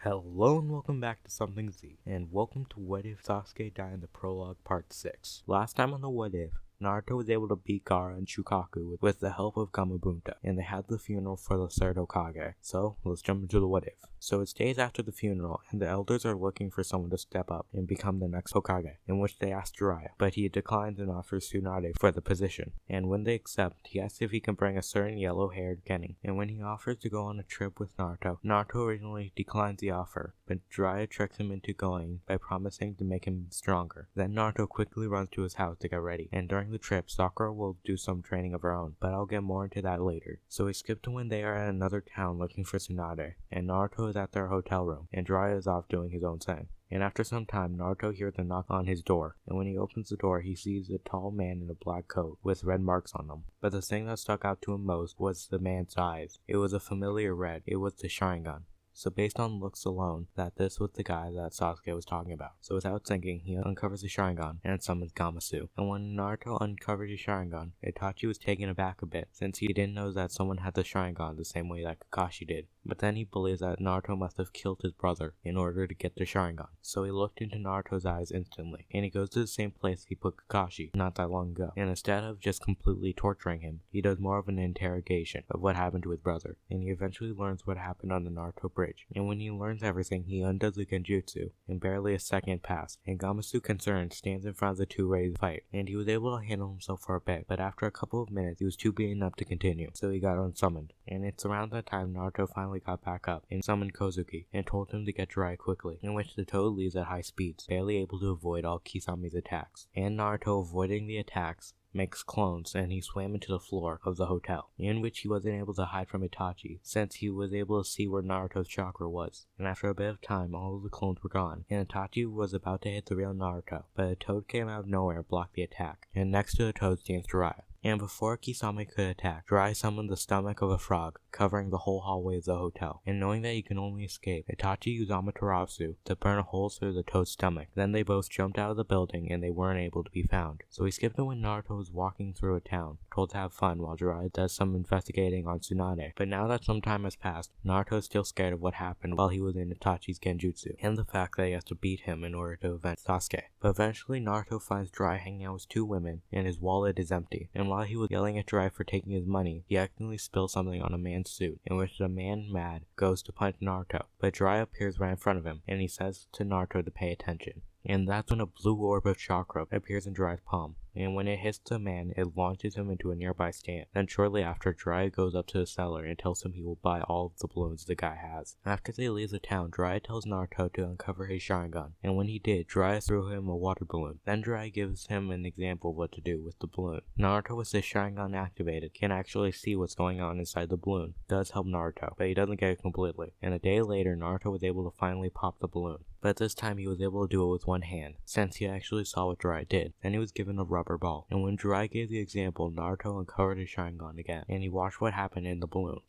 Hello and welcome back to Something Z, and welcome to What If Sasuke Died in the Prologue Part 6. Last time on the What If, Naruto was able to beat Gaara and Shukaku with the help of Gamabunta, and they had the funeral for the third Hokage. So, let's jump into the What If. So it's days after the funeral, and the elders are looking for someone to step up and become the next Hokage, in which they ask Jiraiya, but he declines and offers Tsunade for the position. And when they accept, he asks if he can bring a certain yellow-haired genin, and when he offers to go on a trip with Naruto originally declines the offer, but Jiraiya tricks him into going by promising to make him stronger. Then Naruto quickly runs to his house to get ready, and during the trip, Sakura will do some training of her own, but I'll get more into that later. So we skip to when they are at another town looking for Tsunade, and Naruto is at their hotel room, and Jiraiya is off doing his own thing. And after some time, Naruto hears a knock on his door, and when he opens the door, he sees a tall man in a black coat with red marks on them. But the thing that stuck out to him most was the man's eyes. It was a familiar red. It was the Sharingan. So based on looks alone, that this was the guy that Sasuke was talking about. So without thinking, he uncovers the Sharingan and summons Gamasu. And when Naruto uncovered his Sharingan, Itachi was taken aback a bit, since he didn't know that someone had the Sharingan the same way that Kakashi did. But then he believes that Naruto must have killed his brother in order to get the Sharingan. So he looked into Naruto's eyes instantly, and he goes to the same place he put Kakashi not that long ago. And instead of just completely torturing him, he does more of an interrogation of what happened to his brother. And he eventually learns what happened on the Naruto bridge. And when he learns everything, he undoes the genjutsu, and barely a second passed, and Gamasu, concerned, stands in front of the two ready to fight, and he was able to handle himself for a bit, but after a couple of minutes, he was too beaten up to continue, so he got unsummoned. And it's around that time Naruto finally got back up, and summoned Kozuki, and told him to get Jiraiya quickly, in which the toad leaves at high speeds, barely able to avoid all Kisami's attacks. And Naruto, avoiding the attacks, makes clones, and he swam into the floor of the hotel, in which he wasn't able to hide from Itachi, since he was able to see where Naruto's chakra was. And after a bit of time, all of the clones were gone, and Itachi was about to hit the real Naruto, but a toad came out of nowhere and blocked the attack, and next to the toad stands Jiraiya. And before Kisame could attack, Jiraiya summoned the stomach of a frog, covering the whole hallway of the hotel. And knowing that he can only escape, Itachi used Amaterasu to burn holes through the toad's stomach. Then they both jumped out of the building, and they weren't able to be found. So we skipped to when Naruto was walking through a town, told to have fun while Jiraiya does some investigating on Tsunade. But now that some time has passed, Naruto is still scared of what happened while he was in Itachi's genjutsu, and the fact that he has to beat him in order to avenge Sasuke. But eventually Naruto finds Jiraiya hanging out with two women, and his wallet is empty. And while he was yelling at Jiraiya for taking his money, he accidentally spills something on a man's suit, in which the man, mad, goes to punch Naruto. But Jiraiya appears right in front of him, and he says to Naruto to pay attention. And that's when a blue orb of chakra appears in Jiraiya's palm, and when it hits the man, it launches him into a nearby stand. Then shortly after, Jiraiya goes up to the seller and tells him he will buy all of the balloons the guy has. After they leave the town, Jiraiya tells Naruto to uncover his Sharingan, and when he did, Jiraiya threw him a water balloon. Then Jiraiya gives him an example of what to do with the balloon. Naruto, with his Sharingan activated, can actually see what's going on inside the balloon. It does help Naruto, but he doesn't get it completely. And a day later, Naruto was able to finally pop the balloon. But this time he was able to do it with one hand, since he actually saw what Jiraiya did. Then he was given a rubber ball, and when Jiraiya gave the example, Naruto uncovered his Sharingan again, and he watched what happened in the balloon,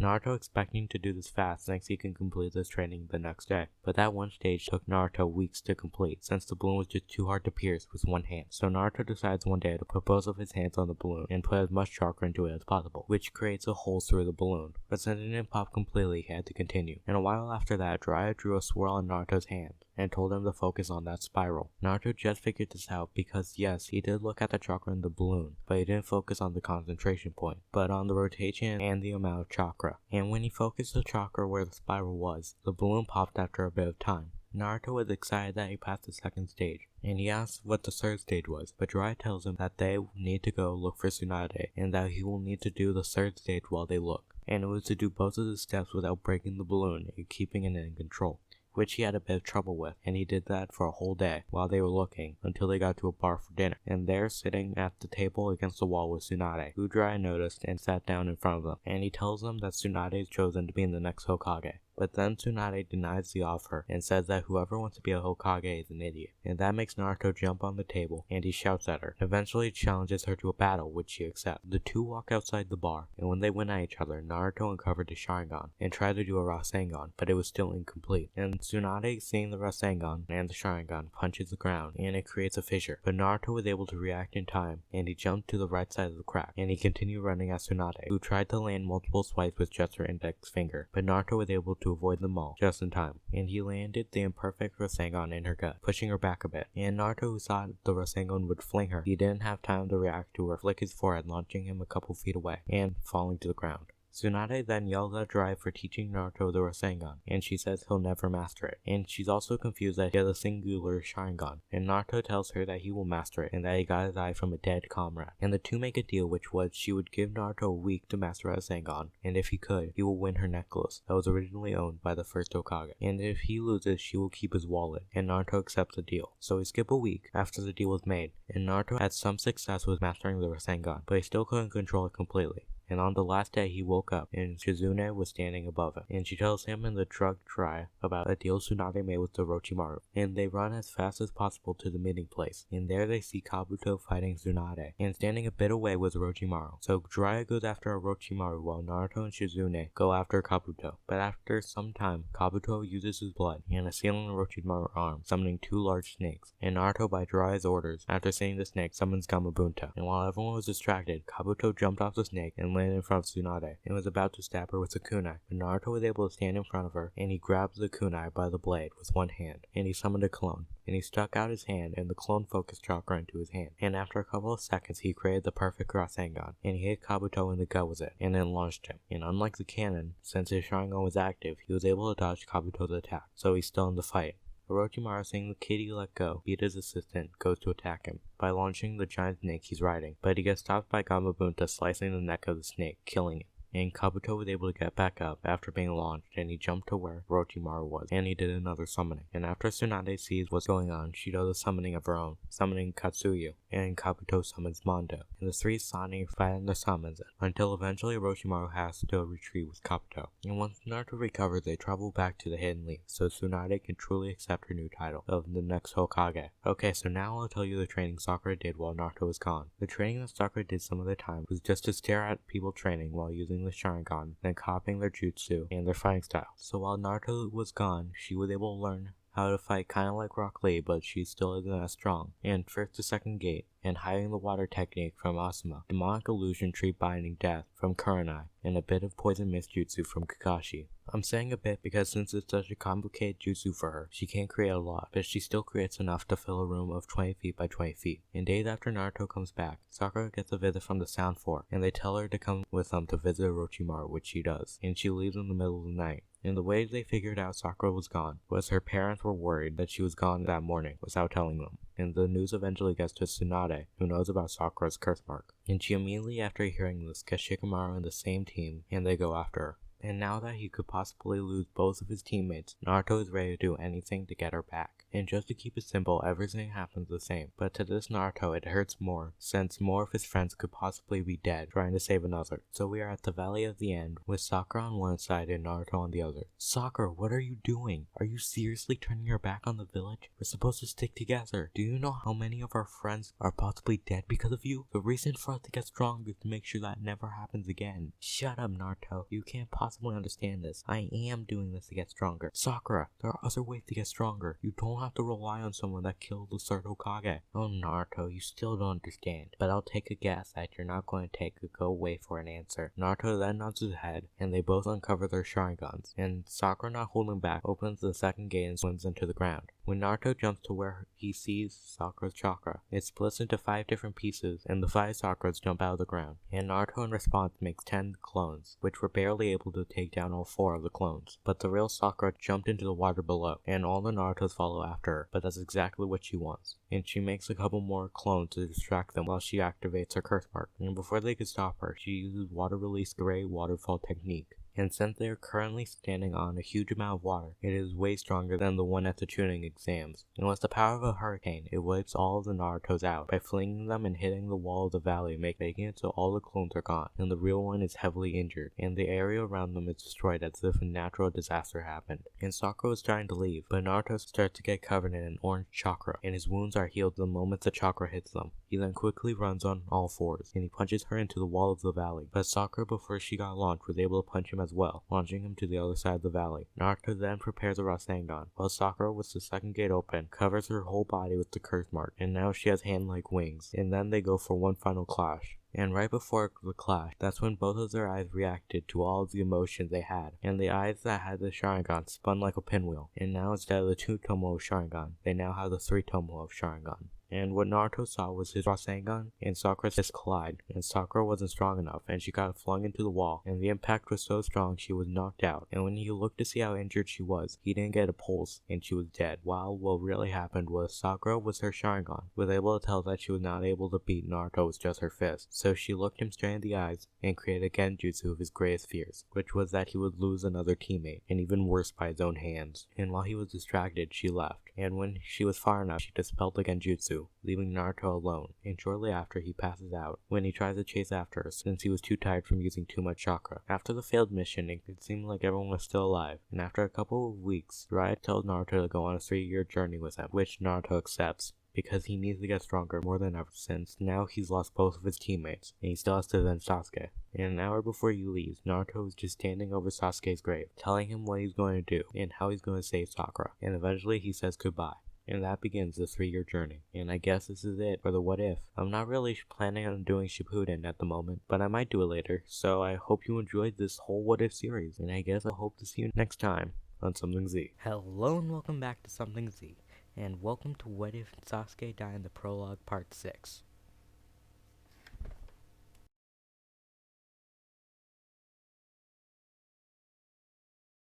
Naruto, expecting to do this fast, thinks he can complete this training the next day. But that one stage took Naruto weeks to complete, since the balloon was just too hard to pierce with one hand. So Naruto decides one day to put both of his hands on the balloon and put as much chakra into it as possible, which creates a hole through the balloon. But since it didn't pop completely, he had to continue. And a while after that, Jiraiya drew a swirl on Naruto's hand, and told him to focus on that spiral. Naruto just figured this out because yes, he did look at the chakra in the balloon, but he didn't focus on the concentration point, but on the rotation and the amount of chakra. And when he focused the chakra where the spiral was, the balloon popped after a bit of time. Naruto was excited that he passed the second stage, and he asks what the third stage was, but Jiraiya tells him that they need to go look for Tsunade, and that he will need to do the third stage while they look. And it was to do both of the steps without breaking the balloon and keeping it in control, which he had a bit of trouble with, and he did that for a whole day while they were looking until they got to a bar for dinner. And there, sitting at the table against the wall, was Tsunade, who Jiraiya noticed and sat down in front of them, and he tells them that Tsunade is chosen to be the next Hokage. But then Tsunade denies the offer and says that whoever wants to be a Hokage is an idiot. And that makes Naruto jump on the table, and he shouts at her. Eventually challenges her to a battle, which she accepts. The two walk outside the bar, and when they went at each other, Naruto uncovered his Sharingan and tried to do a Rasengan, but it was still incomplete. And Tsunade, seeing the Rasengan and the Sharingan, punches the ground, and it creates a fissure. But Naruto was able to react in time, and he jumped to the right side of the crack, and he continued running at Tsunade, who tried to land multiple swipes with just her index finger, but Naruto was able to to avoid them all, just in time, and he landed the imperfect Rasengan in her gut, pushing her back a bit. And Naruto, who thought the Rasengan would fling her, he didn't have time to react to her flick his forehead, launching him a couple feet away, and falling to the ground. Tsunade then yells at Jiraiya for teaching Naruto the Rasengan, and she says he'll never master it. And she's also confused that he has a singular Sharingan, and Naruto tells her that he will master it, and that he got his eye from a dead comrade. And the two make a deal, which was she would give Naruto a week to master Rasengan, and if he could, he will win her necklace that was originally owned by the first Hokage. And if he loses, she will keep his wallet, and Naruto accepts the deal. So we skip a week after the deal was made, and Naruto had some success with mastering the Rasengan, but he still couldn't control it completely. And on the last day, he woke up, and Shizune was standing above him, and she tells him and the drugged Jiraiya about a deal Tsunade made with the Orochimaru, and they run as fast as possible to the meeting place, and there they see Kabuto fighting Tsunade, and standing a bit away was Orochimaru. So Jiraiya goes after Orochimaru while Naruto and Shizune go after Kabuto, but after some time, Kabuto uses his blood and a seal on Orochimaru's arm, summoning two large snakes, and Naruto, by Jiraiya's orders, after seeing the snake, summons Gamabunta, and while everyone was distracted, Kabuto jumped off the snake and landed in front of Tsunade and was about to stab her with a kunai, but Naruto was able to stand in front of her, and he grabbed the kunai by the blade with one hand, and he summoned a clone, and he stuck out his hand, and the clone focused chakra into his hand, and after a couple of seconds he created the perfect Rasengan, and he hit Kabuto in the gut with it, and then launched him. And unlike the cannon, since his Sharingan was active, he was able to dodge Kabuto's attack, so he's still in the fight. Orochimaru, seeing the kitty let go, beat his assistant, goes to attack him by launching the giant snake he's riding, but he gets stopped by Gamabunta slicing the neck of the snake, killing it. And Kabuto was able to get back up after being launched, and he jumped to where Orochimaru was, and he did another summoning. And after Tsunade sees what's going on, she does a summoning of her own, summoning Katsuyu, and Kabuto summons Mondo. And the three Sani fight in their summons, until eventually Orochimaru has to retreat with Kabuto. And once Naruto recovers, they travel back to the Hidden Leaf, so Tsunade can truly accept her new title of the next Hokage. Okay, so now I'll tell you the training Sakura did while Naruto was gone. The training that Sakura did some of the time was just to stare at people training while using the Sharingan, then copying their jutsu and their fighting style. So while Naruto was gone, she was able to learn how to fight kind of like Rock Lee, but she still isn't as strong. And first to second gate, and hiding the water technique from Asuma, demonic illusion tree binding death from Kurenai, and a bit of poison mist jutsu from Kakashi. I'm saying a bit because since it's such a complicated jutsu for her, she can't create a lot, but she still creates enough to fill a room of 20 feet by 20 feet. And days after Naruto comes back, Sakura gets a visit from the Sound Fort, and they tell her to come with them to visit Orochimaru, which she does, and she leaves in the middle of the night. And the way they figured out Sakura was gone was her parents were worried that she was gone that morning without telling them. And the news eventually gets to Tsunade, who knows about Sakura's curse mark. And she immediately after hearing this gets Shikamaru in the same team, and they go after her. And now that he could possibly lose both of his teammates, Naruto is ready to do anything to get her back. And just to keep it simple, everything happens the same. But to this Naruto, it hurts more, since more of his friends could possibly be dead trying to save another. So we are at the Valley of the End, with Sakura on one side and Naruto on the other. Sakura, what are you doing? Are you seriously turning your back on the village? We're supposed to stick together. Do you know how many of our friends are possibly dead because of you? The reason for us to get stronger is to make sure that never happens again. Shut up, Naruto. You can't possibly understand this. I am doing this to get stronger. Sakura, there are other ways to get stronger. You don't have to rely on someone that killed the third Hokage. Oh, Naruto, you still don't understand. But I'll take a guess that you're not going to take a go away for an answer. Naruto then nods his head, and they both uncover their Sharingans. And Sakura, not holding back, opens the second gate and swims into the ground. When Naruto jumps to where he sees Sakura's chakra, it splits into 5 different pieces, and the 5 Sakuras jump out of the ground. And Naruto in response makes 10 clones, which were barely able to take down all 4 of the clones. But the real Sakura jumped into the water below, and all the Narutos follow after her, but that's exactly what she wants. And she makes a couple more clones to distract them while she activates her curse mark. And before they can stop her, she uses water release gray waterfall technique. And since they are currently standing on a huge amount of water, it is way stronger than the one at the tuning exams. And with the power of a hurricane, it wipes all of the Narutos out by flinging them and hitting the wall of the valley, making it so all the clones are gone, and the real one is heavily injured, and the area around them is destroyed as if a natural disaster happened. And Sakura is trying to leave, but Naruto starts to get covered in an orange chakra, and his wounds are healed the moment the chakra hits them. He then quickly runs on all 4s, and he punches her into the wall of the valley. But Sakura, before she got launched, was able to punch him as well, launching him to the other side of the valley. Naruto then prepares a Rasengan, while Sakura, with the second gate open, covers her whole body with the curse mark, and now she has hand-like wings. And then they go for one final clash. And right before the clash, that's when both of their eyes reacted to all of the emotions they had, and the eyes that had the Sharingan spun like a pinwheel, and now instead of the 2 Tomo of Sharingan, they now have the 3 Tomo of Sharingan. And what Naruto saw was his Rasengan and Sakura's fist collide, and Sakura wasn't strong enough, and she got flung into the wall, and the impact was so strong she was knocked out, and when he looked to see how injured she was, he didn't get a pulse, and she was dead. While what really happened was Sakura was her Sharingan, was able to tell that she was not able to beat Naruto with just her fist, so she looked him straight in the eyes, and created a genjutsu of his greatest fears, which was that he would lose another teammate, and even worse by his own hands. And while he was distracted, she left, and when she was far enough, she dispelled the genjutsu, leaving Naruto alone, and shortly after he passes out when he tries to chase after her since he was too tired from using too much chakra. After the failed mission, it seemed like everyone was still alive, and after a couple of weeks, Jiraiya tells Naruto to go on a 3-year journey with him, which Naruto accepts, because he needs to get stronger more than ever since now he's lost both of his teammates, and he still has to avenge Sasuke. And an hour before he leaves, Naruto is just standing over Sasuke's grave, telling him what he's going to do, and how he's going to save Sakura, and eventually he says goodbye. And that begins the 3-year journey. And I guess this is it for the what if. I'm not really planning on doing Shippuden at the moment, but I might do it later, so I hope you enjoyed this whole what if series, and I guess I hope to see you next time on Something Z. Hello and welcome back to Something Z, and welcome to What If Sasuke Died in the Prologue Part 6.